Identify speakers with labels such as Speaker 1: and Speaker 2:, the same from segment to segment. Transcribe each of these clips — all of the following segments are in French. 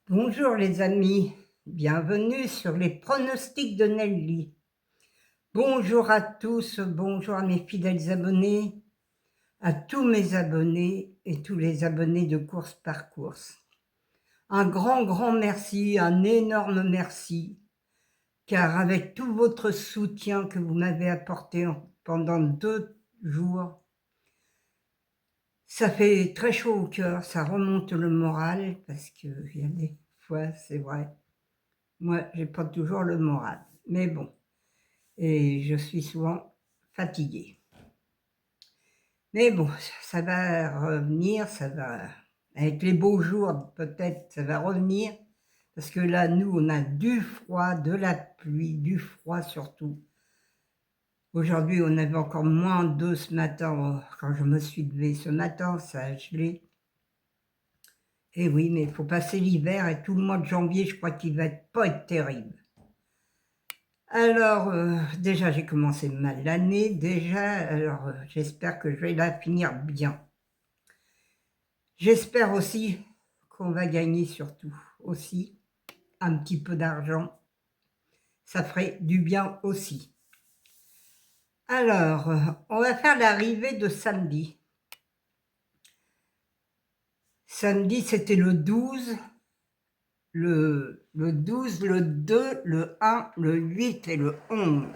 Speaker 1: Bonjour les amis, bienvenue sur les pronostics de Nelly. Bonjour à tous, bonjour à mes fidèles abonnés, à tous mes abonnés et tous les abonnés de Course par Course. Un grand merci, un énorme merci, car avec tout votre soutien que vous m'avez apporté pendant 2 jours, ça fait très chaud au cœur, ça remonte le moral, parce qu'il y a des fois, c'est vrai, moi, j'ai pas toujours le moral, mais bon, et je suis souvent fatiguée. Mais bon, ça va revenir, ça va avec les beaux jours, peut-être ça va revenir, parce que là, nous, on a du froid, de la pluie, du froid surtout. Aujourd'hui, on avait encore -2 ce matin, quand je me suis levée ce matin, ça a gelé. Et oui, mais il faut passer l'hiver et tout le mois de janvier, je crois qu'il va pas être terrible. Alors, déjà, j'ai commencé mal l'année, déjà, alors j'espère que je vais la finir bien. J'espère aussi qu'on va gagner surtout, aussi, un petit peu d'argent. Ça ferait du bien aussi. Alors, on va faire l'arrivée de samedi. Samedi, c'était le 12, le 12, le 2, le 1, le 8 et le 11.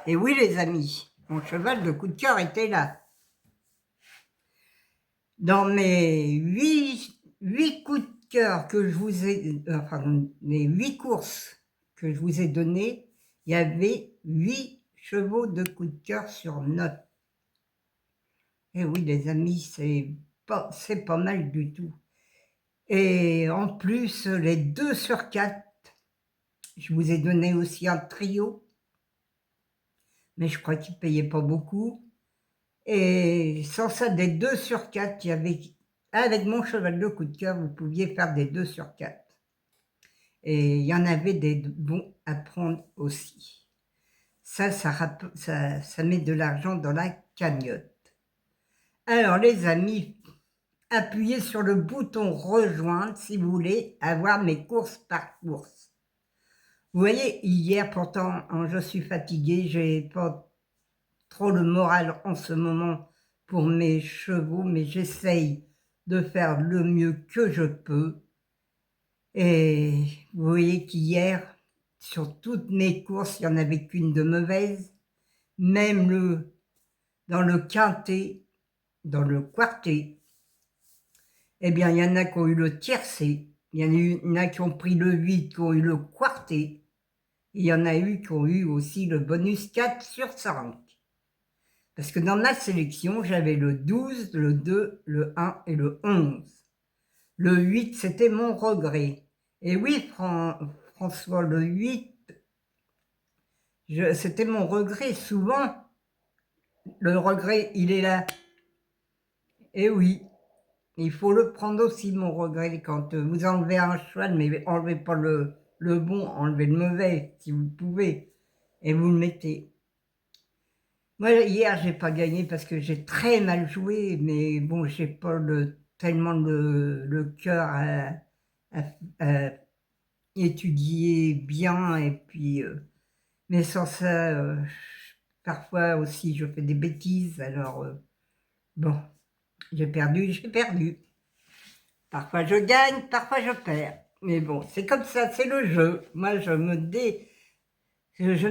Speaker 1: Et oui, les amis, mon cheval de coup de cœur était là. Dans mes 8 coups de cœur que je vous ai, enfin, mes 8 courses que je vous ai données, il y avait 8 chevaux de coup de cœur sur note. Et oui, les amis, c'est pas mal du tout. Et en plus, les 2 sur 4, je vous ai donné aussi un trio, mais je crois qu'ils ne payaient pas beaucoup. Et sans ça, des 2 sur 4, il y avait, avec mon cheval de coup de cœur, vous pouviez faire des 2 sur 4. Et il y en avait des bons à prendre aussi. Ça met de l'argent dans la cagnotte. Alors les amis, appuyez sur le bouton rejoindre si vous voulez avoir mes courses par course. Vous voyez, hier pourtant, je suis fatiguée, j'ai pas trop le moral en ce moment pour mes chevaux, mais j'essaye de faire le mieux que je peux. Et vous voyez qu'hier, sur toutes mes courses, il n'y en avait qu'une de mauvaise. Même dans le quintet, dans le quartet, eh bien, il y en a qui ont eu le tiercé, il y en a qui ont pris le 8, qui ont eu le quartet, il y en a eu qui ont eu aussi le bonus 4 sur 5. Parce que dans ma sélection, j'avais le 12, le 2, le 1 et le 11. Le 8, c'était mon regret. Et oui, François, le 8, c'était mon regret. Souvent, le regret, il est là. Et oui, il faut le prendre aussi, mon regret. Quand vous enlevez un cheval, mais enlevez pas le bon, enlevez le mauvais, si vous pouvez. Et vous le mettez. Moi, hier, j'ai pas gagné parce que j'ai très mal joué, mais bon, j'ai pas tellement le cœur à étudier bien, et puis, mais sans ça, parfois aussi, je fais des bêtises, alors, bon, j'ai perdu, j'ai perdu. Parfois je gagne, parfois je perds. Mais bon, c'est comme ça, c'est le jeu. Moi, je ne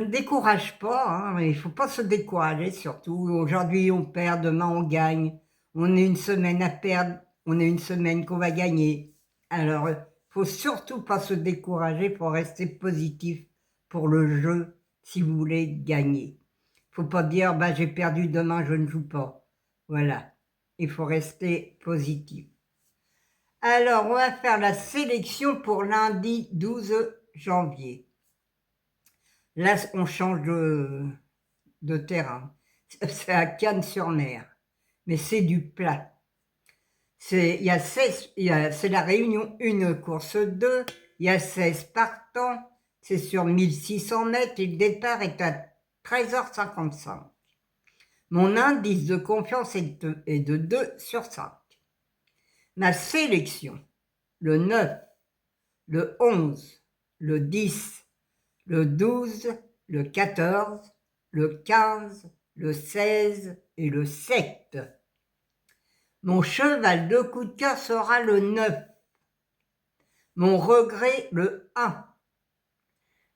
Speaker 1: décourage pas, hein, il ne faut pas se décourager surtout. Aujourd'hui, on perd, demain, on gagne. On est une semaine à perdre, on est une semaine qu'on va gagner. Alors, il faut surtout pas se décourager, il faut rester positif pour le jeu si vous voulez gagner. Il ne faut pas dire, bah, j'ai perdu, demain, je ne joue pas. Voilà, il faut rester positif. Alors, on va faire la sélection pour lundi 12 janvier. Là, on change de terrain. C'est à Cannes-sur-Mer, mais c'est du plat. C'est la réunion 1, course 2, il y a 16 partants, c'est sur 1600 mètres et le départ est à 13h55. Mon indice de confiance est de 2 sur 5. Ma sélection, le 9, le 11, le 10, le 12, le 14, le 15, le 16 et le 7. Mon cheval de coup de cœur sera le 9. Mon regret, le 1.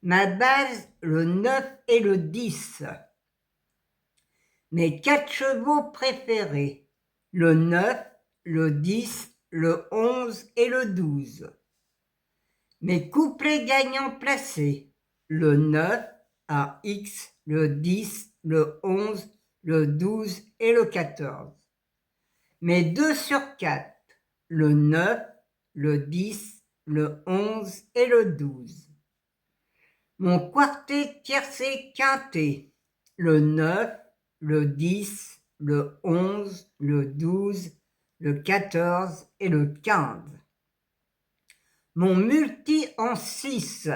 Speaker 1: Ma base, le 9 et le 10. Mes 4 chevaux préférés, le 9, le 10, le 11 et le 12. Mes couplets gagnants placés, le 9 à X, le 10, le 11, le 12 et le 14. Mes 2 sur 4, le 9, le 10, le 11 et le 12. Mon quartet tiercé quinté, le 9, le 10, le 11, le 12, le 14 et le 15. Mon multi en 6,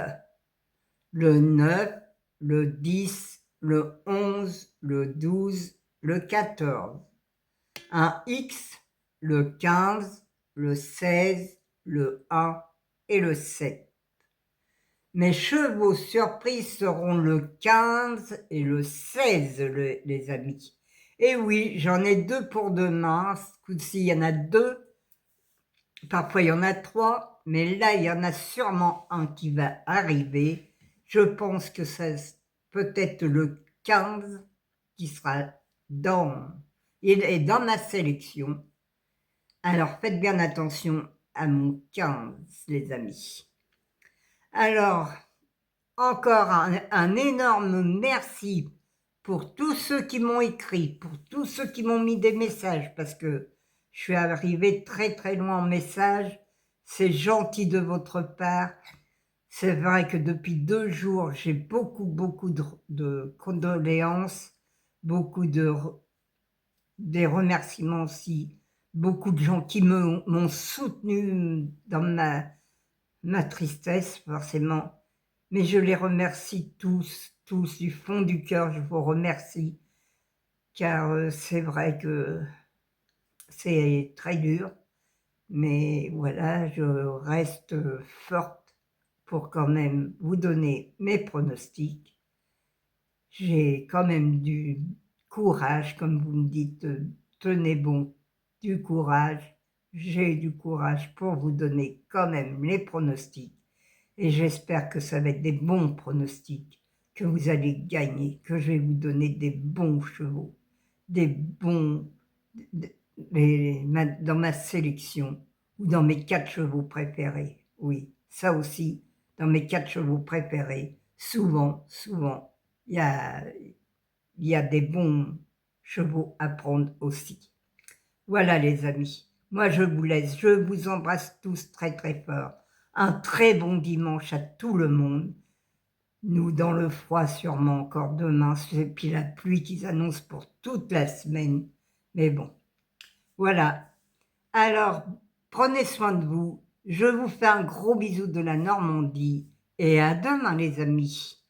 Speaker 1: le 9, le 10, le 11, le 12, le 14. Un X, le 15, le 16, le 1 et le 7. Mes chevaux surprises seront le 15 et le 16, les amis. Et oui, j'en ai 2 pour demain. Ce coup-ci, il y en a 2. Parfois, il y en a 3. Mais là, il y en a sûrement un qui va arriver. Je pense que c'est peut-être le 15 qui sera il est dans ma sélection. Alors, faites bien attention à mon 15, les amis. Alors, encore un énorme merci pour tous ceux qui m'ont écrit, pour tous ceux qui m'ont mis des messages, parce que je suis arrivée très très loin en message. C'est gentil de votre part. C'est vrai que depuis 2 jours, j'ai beaucoup de condoléances, beaucoup des remerciements aussi, beaucoup de gens qui m'ont soutenu dans ma tristesse, forcément. Mais je les remercie tous du fond du cœur, je vous remercie, car c'est vrai que c'est très dur, mais voilà, je reste forte pour quand même vous donner mes pronostics. J'ai quand même du courage, comme vous me dites, tenez bon, du courage. J'ai du courage pour vous donner quand même les pronostics. Et j'espère que ça va être des bons pronostics, que vous allez gagner, que je vais vous donner des bons chevaux, des bons dans ma sélection ou dans mes 4 chevaux préférés. Oui, ça aussi, dans mes 4 chevaux préférés, souvent, il y a des bons chevaux à prendre aussi. Voilà les amis, moi je vous laisse, je vous embrasse tous très très fort. Un très bon dimanche à tout le monde. Nous dans le froid sûrement encore demain, et puis la pluie qu'ils annoncent pour toute la semaine. Mais bon, voilà. Alors, prenez soin de vous. Je vous fais un gros bisou de la Normandie et à demain les amis.